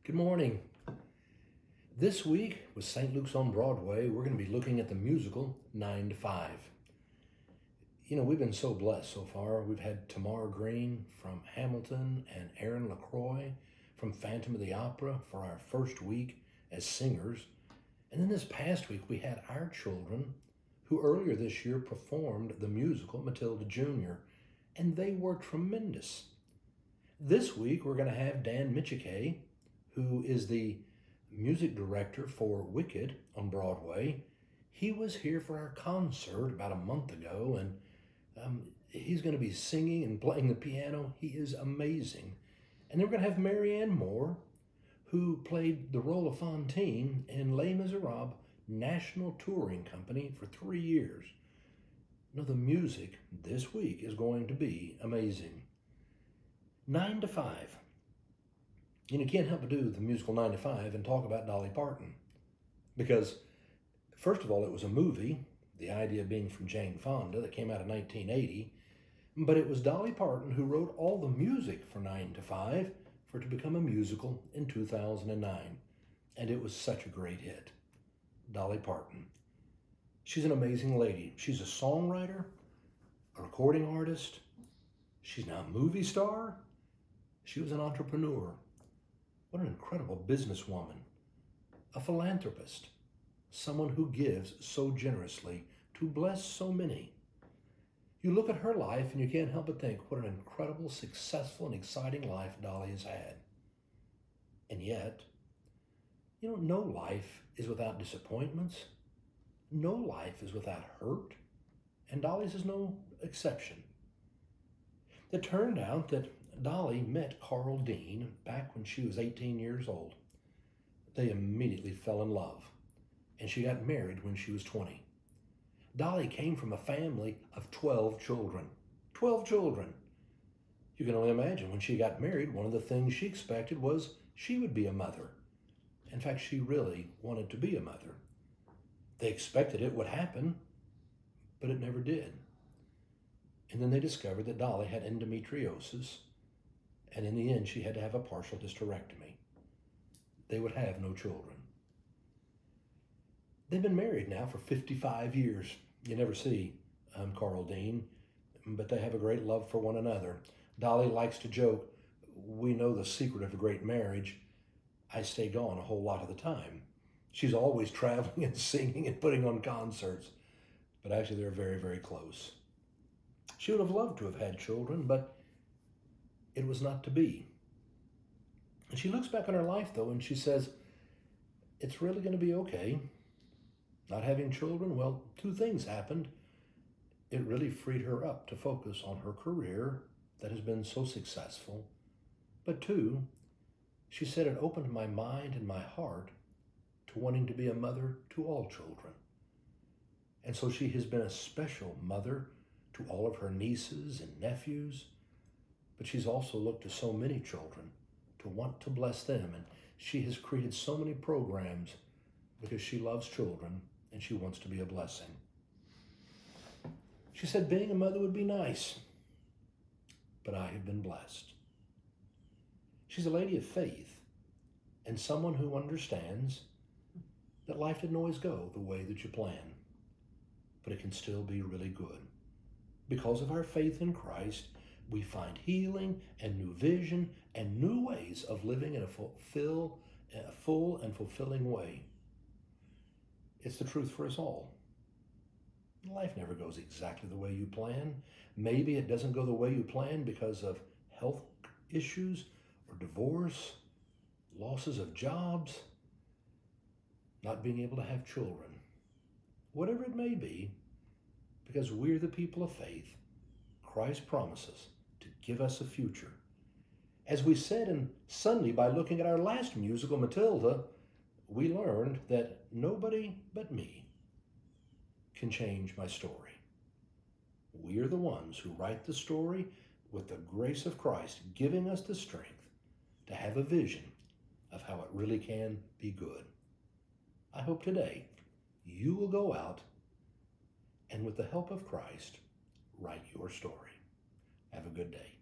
Good morning. This week with St. Luke's on Broadway, we're going to be looking at the musical 9 to 5. We've been so blessed so far. We've had Tamar Green from Hamilton and Aaron LaCroix from Phantom of the Opera for our first week as singers. And then this past week, we had our children who earlier this year performed the musical Matilda Jr., and they were tremendous. This week, we're going to have Dan Michike, who is the music director for Wicked on Broadway. He was here for our concert about a month ago, and he's going to be singing and playing the piano. He is amazing. And then we're going to have Marianne Moore, who played the role of Fantine in Les Miserables National Touring Company for 3 years. The music this week is going to be amazing. 9 to 5. You can't help but do the musical 9 to 5 and talk about Dolly Parton. Because, first of all, it was a movie, the idea being from Jane Fonda, that came out in 1980. But it was Dolly Parton who wrote all the music for 9 to 5 for it to become a musical in 2009. And it was such a great hit. Dolly Parton. She's an amazing lady. She's a songwriter, a recording artist. She's now a movie star. She was an entrepreneur. What an incredible businesswoman, a philanthropist, someone who gives so generously to bless so many. You look at her life and you can't help but think, what an incredible, successful, and exciting life Dolly has had. And yet, no life is without disappointments. No life is without hurt. And Dolly's is no exception. It turned out that Dolly met Carl Dean back when she was 18 years old. They immediately fell in love, and she got married when she was 20. Dolly came from a family of 12 children. 12 children! You can only imagine when she got married, one of the things she expected was she would be a mother. In fact, she really wanted to be a mother. They expected it would happen, but it never did. And then they discovered that Dolly had endometriosis, and in the end, she had to have a partial hysterectomy. They would have no children. They've been married now for 55 years. You never see Carl Dean, but they have a great love for one another. Dolly likes to joke, we know the secret of a great marriage. I stay gone a whole lot of the time. She's always traveling and singing and putting on concerts, but actually they're very, very close. She would have loved to have had children, but it was not to be. And she looks back on her life, though, and she says, it's really going to be okay. Not having children, well, 2 things happened. It really freed her up to focus on her career that has been so successful. But 2, she said it opened my mind and my heart to wanting to be a mother to all children. And so she has been a special mother to all of her nieces and nephews, but she's also looked to so many children to want to bless them, and she has created so many programs because she loves children and she wants to be a blessing. She said being a mother would be nice, but I have been blessed. She's a lady of faith and someone who understands that life didn't always go the way that you plan, but it can still be really good. Because of our faith in Christ, we find healing and new vision and new ways of living in a full and fulfilling way. It's the truth for us all. Life never goes exactly the way you plan. Maybe it doesn't go the way you plan because of health issues or divorce, losses of jobs, not being able to have children. Whatever it may be, because we're the people of faith, Christ promises to give us a future. As we said in Sunday by looking at our last musical, Matilda, we learned that nobody but me can change my story. We are the ones who write the story with the grace of Christ, giving us the strength to have a vision of how it really can be good. I hope today you will go out and with the help of Christ, write your story. Have a good day.